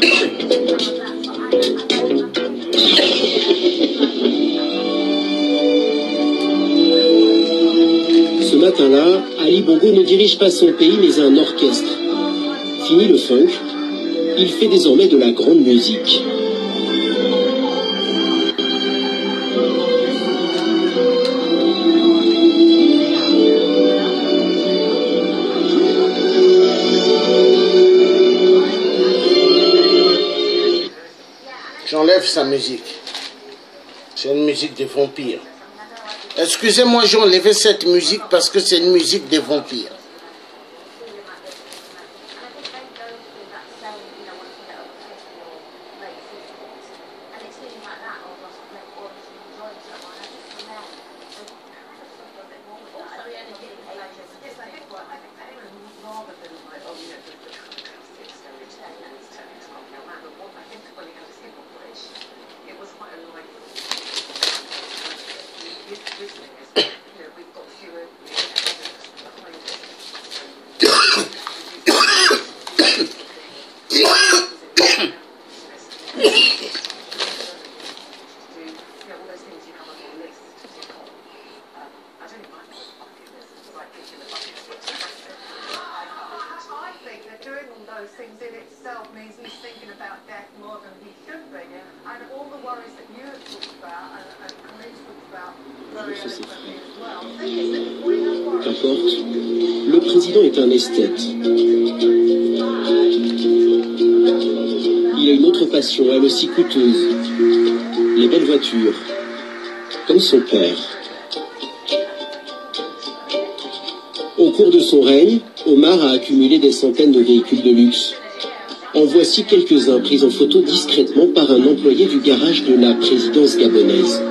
S4: Ce matin-là, Ali Bongo ne dirige pas son pays mais un orchestre. Fini le funk, il fait désormais de la grande musique.
S2: J'enlève sa musique. C'est une musique des vampires. Excusez-moi, j'ai enlevé cette musique parce que c'est une musique des vampires.
S4: Qu'importe, le président est un esthète. Il a une autre passion, elle aussi coûteuse. Les belles voitures, comme son père. Au cours de son règne, Omar a accumulé des centaines de véhicules de luxe. En voici quelques-uns pris en photo discrètement par un employé du garage de la présidence gabonaise.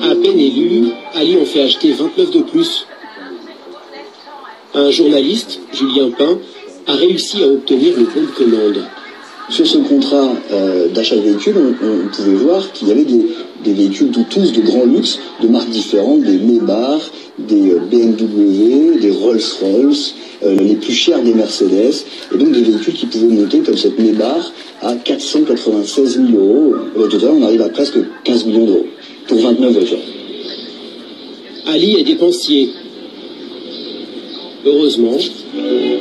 S4: À peine élu, Ali en fait acheter 29 de plus. Un journaliste, Julien Pain, a réussi à obtenir le bon de commande.
S6: Sur ce contrat d'achat de véhicules, on pouvait voir qu'il y avait des véhicules tous de grand luxe, de marques différentes, des Maybach, des BMW, des Rolls-Royce, les plus chers des Mercedes, et donc des véhicules qui pouvaient monter comme cette Maybach à 496 000 euros. Au total, on arrive à presque 15 millions d'euros pour 29 voitures.
S4: Ali est dépensier. Heureusement,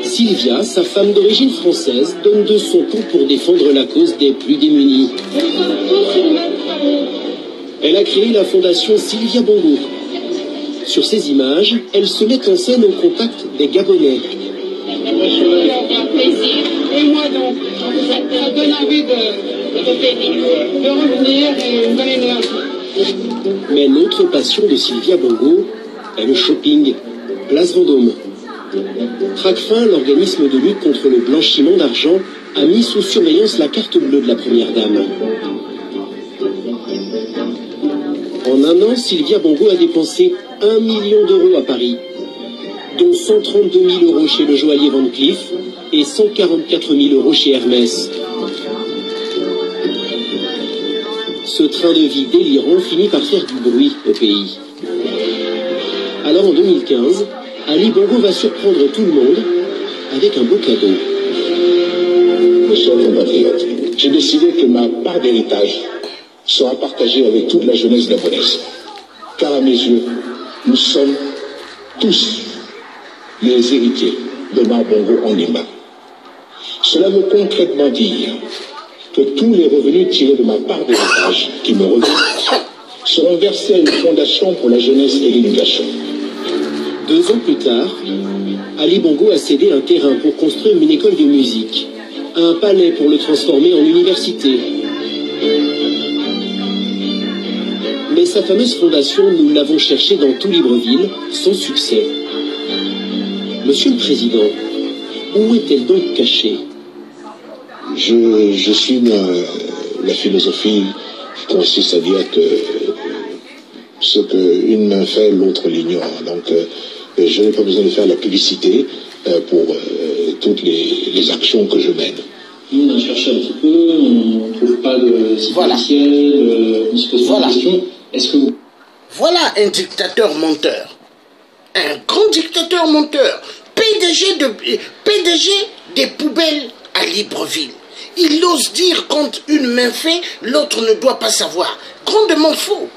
S4: Sylvia, sa femme d'origine française, donne de son temps pour défendre la cause des plus démunis. Elle a créé la fondation Sylvia Bongo. Sur ces images, elle se met en scène au contact des Gabonais.
S7: Un plaisir. Et moi donc, ça donne envie de revenir et une bonne énergie.
S4: Mais l'autre passion de Sylvia Bongo est le shopping. Place Vendôme. Tracfin, l'organisme de lutte contre le blanchiment d'argent, a mis sous surveillance la carte bleue de la première dame. En un an, Sylvia Bongo a dépensé 1 million d'euros à Paris, dont 132 000 euros chez le joaillier Van Cleef et 144 000 euros chez Hermès. Ce train de vie délirant finit par faire du bruit au pays. Alors en 2015, Ali Bongo va surprendre tout le monde avec un beau cadeau.
S8: Mes chers compatriotes, j'ai décidé que ma part d'héritage sera partagée avec toute la jeunesse gabonaise. Car à mes yeux, nous sommes tous les héritiers d'Omar Bongo Ondimba. Cela veut concrètement dire que tous les revenus tirés de ma part d'héritage qui me reviennent seront versés à une fondation pour la jeunesse et l'éducation.
S4: 2 ans plus tard, Ali Bongo a cédé un terrain pour construire une école de musique, un palais pour le transformer en université. Mais sa fameuse fondation, nous l'avons cherchée dans tout Libreville, sans succès. Monsieur le Président, où est-elle donc cachée?
S8: Je suis dans la philosophie qui consiste à dire que ce qu'une main fait, l'autre l'ignore. Donc, je n'ai pas besoin de faire la publicité pour toutes les actions que je mène.
S5: Nous, on a cherché un petit peu, on ne trouve pas de site officiel, on se pose pas de questions. Est-ce que vous...
S2: Voilà un dictateur menteur. Un grand dictateur menteur. PDG des poubelles à Libreville. Il ose dire quand une main fait, l'autre ne doit pas savoir. Grandement faux.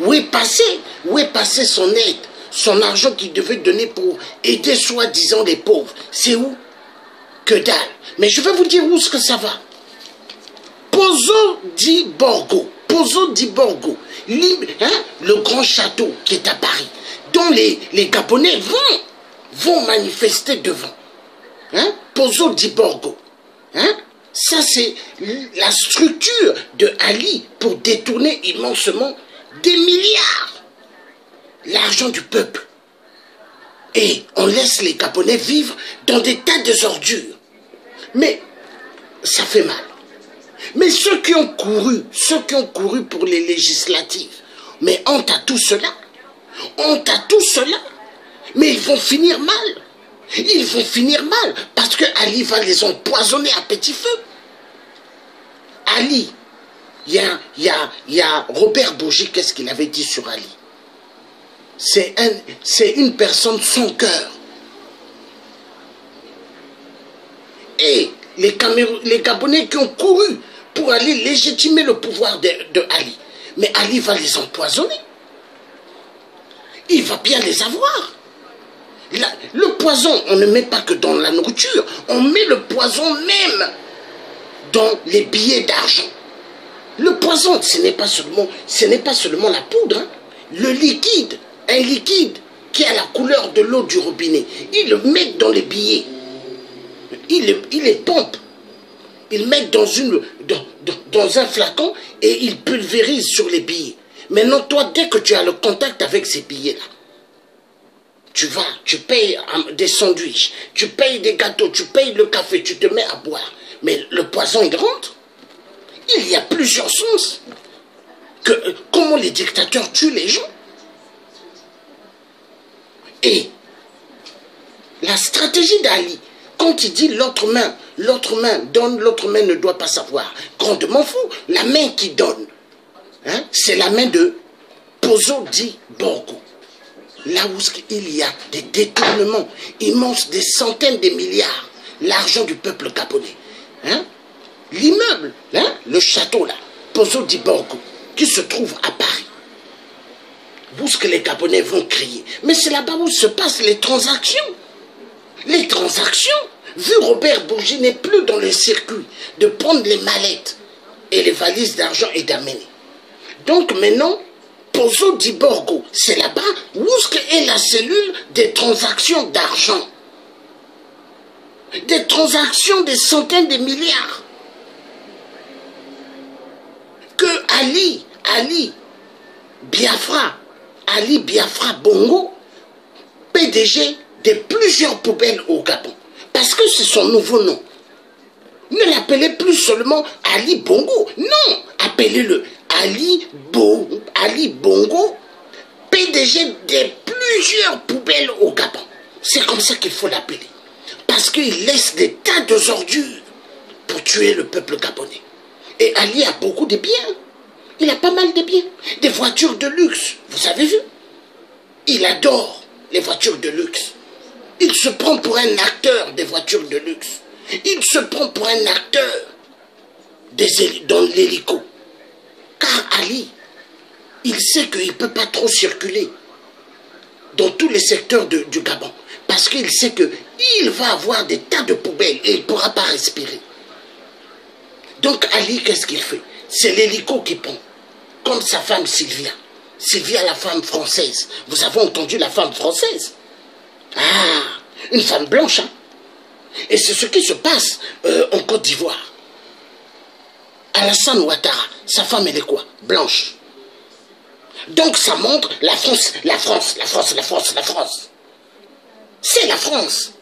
S2: Où est passé son aide, son argent qu'il devait donner pour aider soi-disant les pauvres? C'est où? Que dalle. Mais je vais vous dire où est-ce que ça va. Pozo di Borgo. Le grand château qui est à Paris, dont les Gabonais vont manifester devant. Pozo di Borgo. Ça, c'est la structure de Ali pour détourner immensement des milliards. L'argent du peuple. Et on laisse les Gabonais vivre dans des tas d'ordures. Mais ça fait mal. Mais ceux qui ont couru pour les législatives, mais honte à tout cela. Mais ils vont finir mal. Parce que Ali va les empoisonner à petit feu. Ali, il y a Robert Bourgi, qu'est-ce qu'il avait dit sur Ali? C'est une personne sans cœur. Et les Gabonais qui ont couru pour aller légitimer le pouvoir de Ali. Mais Ali va les empoisonner. Il va bien les avoir. Le poison, on ne met pas que dans la nourriture, on met le poison même dans les billets d'argent. Le poison, ce n'est pas seulement la poudre, hein. Le liquide, un liquide qui a la couleur de l'eau du robinet, ils le mettent dans les billets. Ils les pompent. Ils mettent dans un flacon et ils pulvérisent sur les billets. Maintenant, toi, dès que tu as le contact avec ces billets-là, tu payes des sandwichs, tu payes des gâteaux, tu payes le café, tu te mets à boire. Mais le poison, il rentre. Il y a plusieurs sens. Comment les dictateurs tuent les gens. Et la stratégie d'Ali, quand il dit l'autre main donne, l'autre main ne doit pas savoir. Grandement fou, la main qui donne, hein, c'est la main de Pozo Di Borgo. Là où il y a des détournements immenses, des centaines de milliards, l'argent du peuple gabonais. Hein? L'immeuble, hein, le château là, Pozo Di Borgo, qui se trouve à Paris. Où ce que les Gabonais vont crier. Mais c'est là-bas où se passent les transactions. Les transactions, vu Robert Bourgi n'est plus dans le circuit de prendre les mallettes et les valises d'argent et d'amener. Donc maintenant, Pozo Di Borgo, c'est là-bas où est la cellule des transactions d'argent. Des transactions de centaines de milliards. Que Ali Biafra Bongo, PDG de plusieurs poubelles au Gabon. Parce que c'est son nouveau nom. Ne l'appelez plus seulement Ali Bongo. Non, appelez-le Ali Bongo, PDG de plusieurs poubelles au Gabon. C'est comme ça qu'il faut l'appeler. Parce qu'il laisse des tas d'ordures pour tuer le peuple gabonais. Et Ali a beaucoup de biens. Il a pas mal de biens. Des voitures de luxe, vous avez vu? Il adore les voitures de luxe. Il se prend pour un acteur des voitures de luxe. Il se prend pour un acteur dans l'hélico. Car Ali, il sait qu'il ne peut pas trop circuler dans tous les secteurs du Gabon. Parce qu'il sait qu'il va avoir des tas de poubelles et il ne pourra pas respirer. Donc Ali, qu'est-ce qu'il fait? C'est l'hélico qui prend. Comme sa femme Sylvia. Sylvia, la femme française. Vous avez entendu la femme française? Ah, une femme blanche, hein? Et c'est ce qui se passe en Côte d'Ivoire. Alassane Ouattara, sa femme, elle est quoi? Blanche. Donc ça montre la France. C'est la France.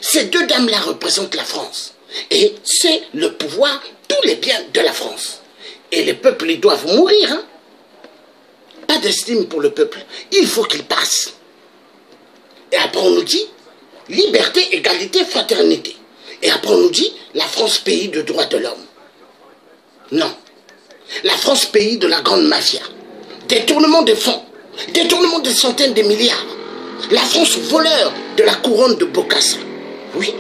S2: Ces deux dames-là représentent la France. Et c'est le pouvoir, tous les biens de la France. Et les peuples, ils doivent mourir. Hein? Pas d'estime pour le peuple. Il faut qu'il passe. Et après on nous dit liberté, égalité, fraternité. Et après on nous dit la France, pays de droits de l'homme. Non. La France, pays de la grande mafia. Détournement des fonds. Détournement de centaines de milliards. La France, voleur de la couronne de Bokassa. Oui.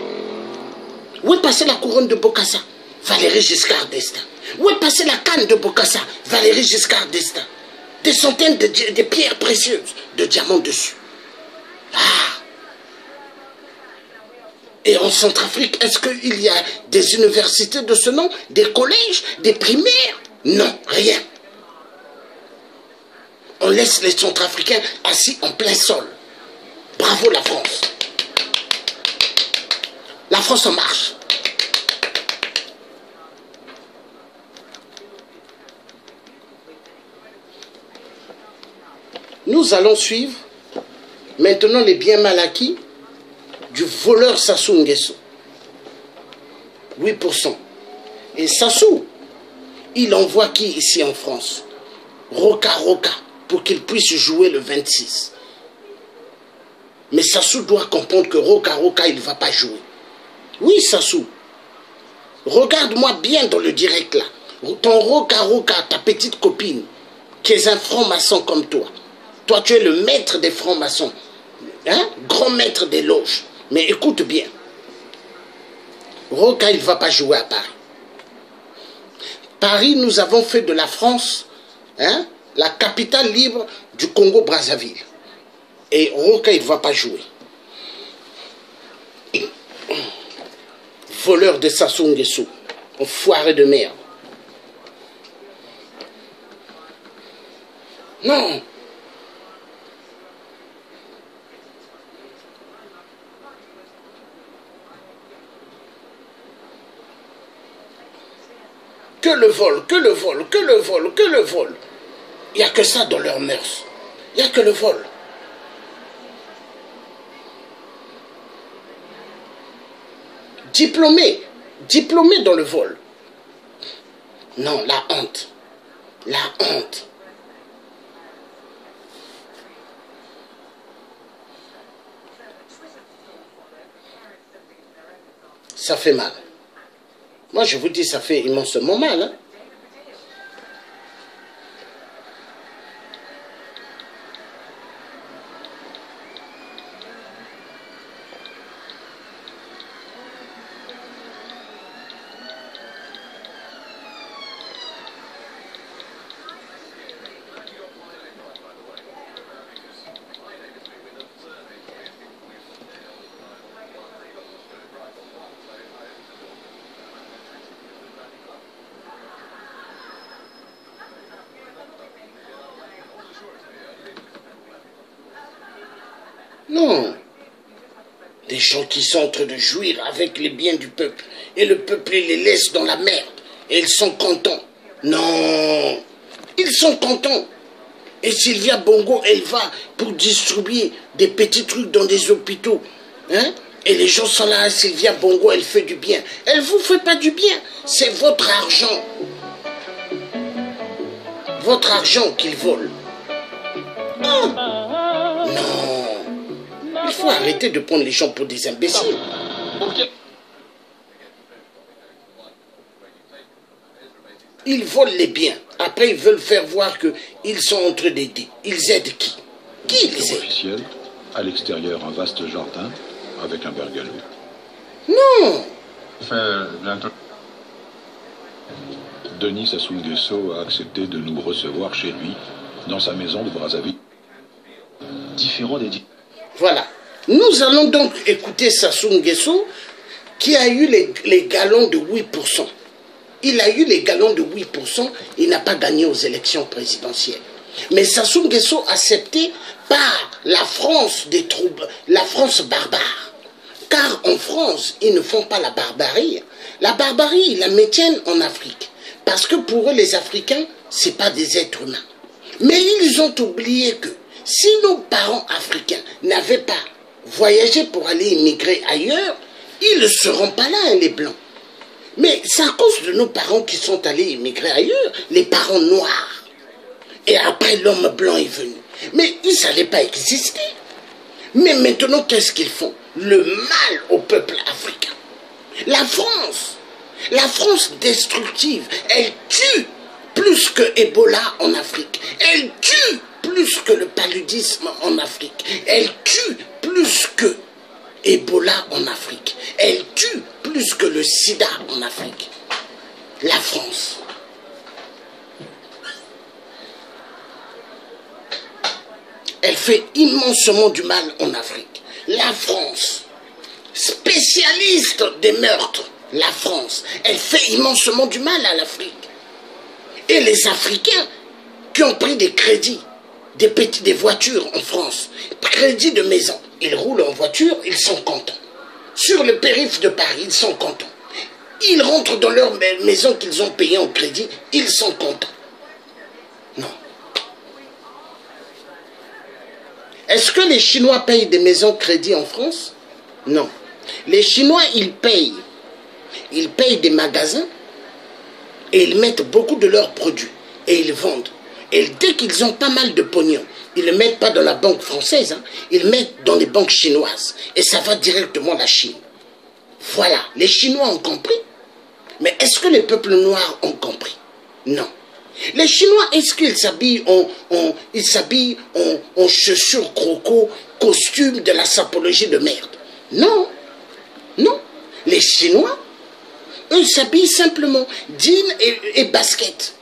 S2: Où est passée la couronne de Bokassa? Valéry Giscard d'Estaing. Où est passée la canne de Bokassa? Valéry Giscard d'Estaing. Des centaines de pierres précieuses, de diamants dessus. Ah. Et en Centrafrique, est-ce qu'il y a des universités de ce nom? Des collèges? Des primaires? Non, rien. On laisse les Centrafricains assis en plein sol. Bravo la France. La France en marche. Nous allons suivre maintenant les biens mal acquis du voleur Sassou Nguesso. 8%. Et Sassou, il envoie qui ici en France? Roca, pour qu'il puisse jouer le 26. Mais Sassou doit comprendre que Roca, il ne va pas jouer. Oui, Sassou. Regarde-moi bien dans le direct là. Ton Roca, ta petite copine, qui est un franc-maçon comme toi. Toi, tu es le maître des francs-maçons. Hein? Grand maître des loges. Mais écoute bien. Roca, il ne va pas jouer à Paris. Paris, nous avons fait de la France, hein, la capitale libre du Congo-Brazzaville. Et Roca, il ne va pas jouer. Voleur de Sassou Nguesso, enfoiré de merde. Non. Que le vol, que le vol, que le vol, que le vol. Il n'y a que ça dans leurs mœurs. Il n'y a que le vol. Diplômé dans le vol. Non, la honte. La honte. Ça fait mal. Moi, je vous dis, ça fait immensement mal. Hein? Non. Des gens qui sont en train de jouir avec les biens du peuple. Et le peuple les laisse dans la merde. Et ils sont contents. Non. Ils sont contents. Et Sylvia Bongo, elle va pour distribuer des petits trucs dans des hôpitaux. Hein? Et les gens sont là, Sylvia Bongo, elle fait du bien. Elle ne vous fait pas du bien. C'est votre argent. Votre argent qu'ils volent. Oh. Non. Il faut arrêter de prendre les gens pour des imbéciles. Ils volent les biens. Après, ils veulent faire voir qu'ils sont en train d'aider. Ils aident qui? Qui les aide?
S9: Officiel, à l'extérieur, un vaste jardin avec un bergalou.
S2: Non.
S9: Denis Sassou Nguesso a accepté de nous recevoir chez lui, dans sa maison de Brazzaville. Différent des...
S2: Voilà. Nous allons donc écouter Sassou Nguesso qui a eu les galons de 8%. Il a eu les galons de 8%, il n'a pas gagné aux élections présidentielles. Mais Sassou Nguesso accepté par la France des troubles, la France barbare. Car en France, ils ne font pas la barbarie. La barbarie, ils la maintiennent en Afrique. Parce que pour eux, les Africains, ce n'est pas des êtres humains. Mais ils ont oublié que si nos parents africains n'avaient pas voyagé pour aller immigrer ailleurs, ils ne seront pas là, hein, les Blancs. Mais c'est à cause de nos parents qui sont allés immigrer ailleurs, les parents noirs. Et après, l'homme blanc est venu. Mais ils n'allaient pas exister. Mais maintenant, qu'est-ce qu'ils font? Le mal au peuple africain. La France destructive, elle tue plus que Ebola en Afrique. Elle tue plus que le paludisme en Afrique. Elle tue plus que Ebola en Afrique. Elle tue plus que le sida en Afrique. La France. Elle fait immensement du mal en Afrique. La France, spécialiste des meurtres, la France, elle fait immensement du mal à l'Afrique. Et les Africains qui ont pris des crédits, des voitures en France, crédits de maison, ils roulent en voiture, ils sont contents. Sur le périph' de Paris, ils sont contents. Ils rentrent dans leur maison qu'ils ont payée en crédit, ils sont contents. Non. Est-ce que les Chinois payent des maisons crédit en France? Non. Les Chinois, ils payent. Ils payent des magasins et ils mettent beaucoup de leurs produits et ils vendent. Et dès qu'ils ont pas mal de pognon, ils ne le mettent pas dans la banque française, hein, ils le mettent dans les banques chinoises. Et ça va directement à la Chine. Voilà, les Chinois ont compris. Mais est-ce que les peuples noirs ont compris? Non. Les Chinois, est-ce qu'ils s'habillent en chaussures croco, costumes de la sapologie de merde? Non. Non. Les Chinois, Eux, ils s'habillent simplement, jeans et baskets.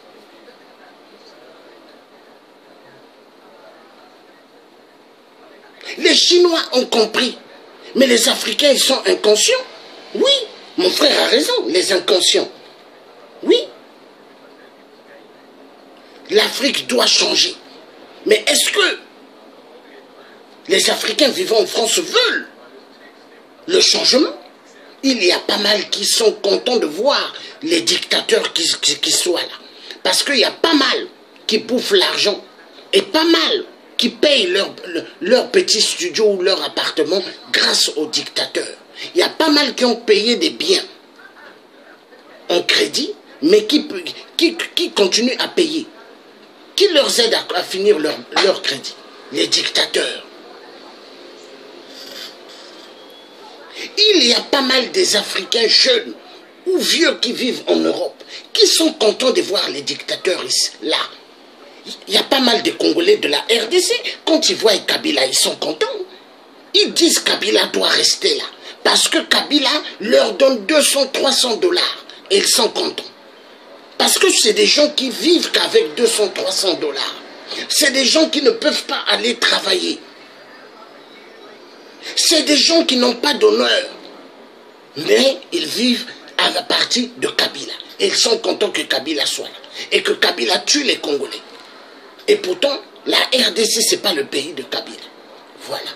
S2: Les Chinois ont compris, mais les Africains, ils sont inconscients. Oui, mon frère a raison, les inconscients. Oui. L'Afrique doit changer. Mais est-ce que les Africains vivant en France veulent le changement? Il y a pas mal qui sont contents de voir les dictateurs qui soient là. Parce qu'il y a pas mal qui bouffent l'argent et pas mal qui payent leur petit studio ou leur appartement grâce aux dictateurs. Il y a pas mal qui ont payé des biens en crédit, mais qui continuent à payer. Qui leur aide à finir leur crédit? Les dictateurs. Il y a pas mal des Africains jeunes ou vieux qui vivent en Europe, qui sont contents de voir les dictateurs là. Il y a pas mal de Congolais de la RDC, quand ils voient Kabila, ils sont contents. Ils disent Kabila doit rester là, parce que Kabila leur donne 200-300 $, et ils sont contents. Parce que c'est des gens qui vivent qu'avec 200-300 $. C'est des gens qui ne peuvent pas aller travailler. C'est des gens qui n'ont pas d'honneur. Mais ils vivent à la partie de Kabila. Et ils sont contents que Kabila soit là. Et que Kabila tue les Congolais. Et pourtant, la RDC, ce n'est pas le pays de Kabila. Voilà.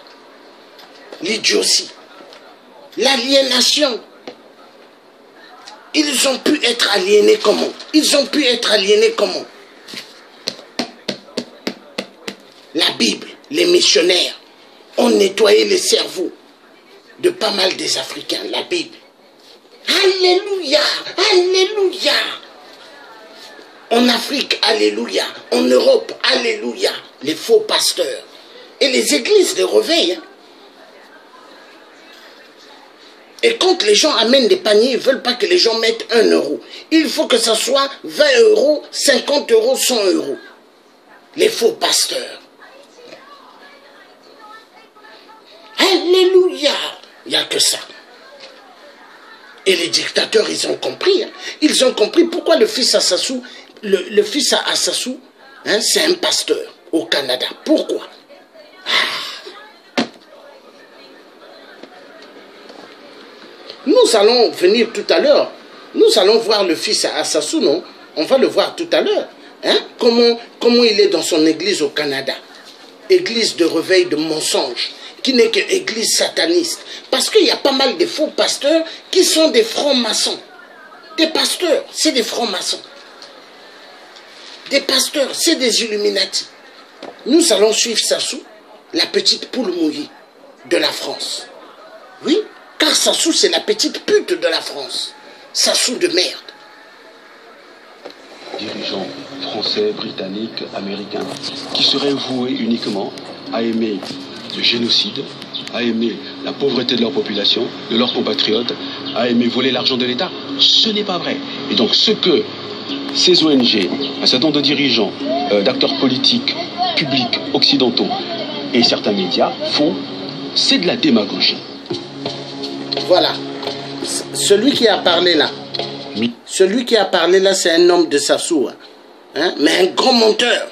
S2: L'idiotie. L'aliénation. Ils ont pu être aliénés comment? Ils ont pu être aliénés comment? La Bible, les missionnaires, ont nettoyé les cerveaux de pas mal des Africains. La Bible. Alléluia! Alléluia! En Afrique, alléluia. En Europe, alléluia. Les faux pasteurs. Et les églises les réveillent. Et quand les gens amènent des paniers, ils ne veulent pas que les gens mettent 1 €. Il faut que ça soit 20 €, 50 €, 100 €. Les faux pasteurs. Alléluia! Il n'y a que ça. Et les dictateurs, ils ont compris. Hein. Ils ont compris pourquoi le fils à Sassou, le fils à Sassou, hein, c'est un pasteur au Canada. Pourquoi? Nous allons venir tout à l'heure. Nous allons voir le fils à Sassou, non? On va le voir tout à l'heure. Hein? Comment il est dans son église au Canada. Église de réveil de mensonges, qui n'est que église sataniste. Parce qu'il y a pas mal de faux pasteurs qui sont des francs-maçons. Des pasteurs, c'est des francs-maçons. Des pasteurs, c'est des Illuminati. Nous allons suivre Sassou, la petite poule mouillée de la France. Oui, car Sassou, c'est la petite pute de la France. Sassou de merde.
S10: Dirigeants français, britanniques, américains, qui seraient voués uniquement à aimer le génocide, à aimer la pauvreté de leur population, de leurs compatriotes, à aimer voler l'argent de l'État. Ce n'est pas vrai. Et donc ce que ces ONG, un certain nombre de dirigeants, d'acteurs politiques, publics, occidentaux et certains médias font, c'est de la démagogie.
S2: Voilà. Celui qui a parlé là, celui qui a parlé là, c'est un homme de Sassou. Hein? Mais un grand menteur.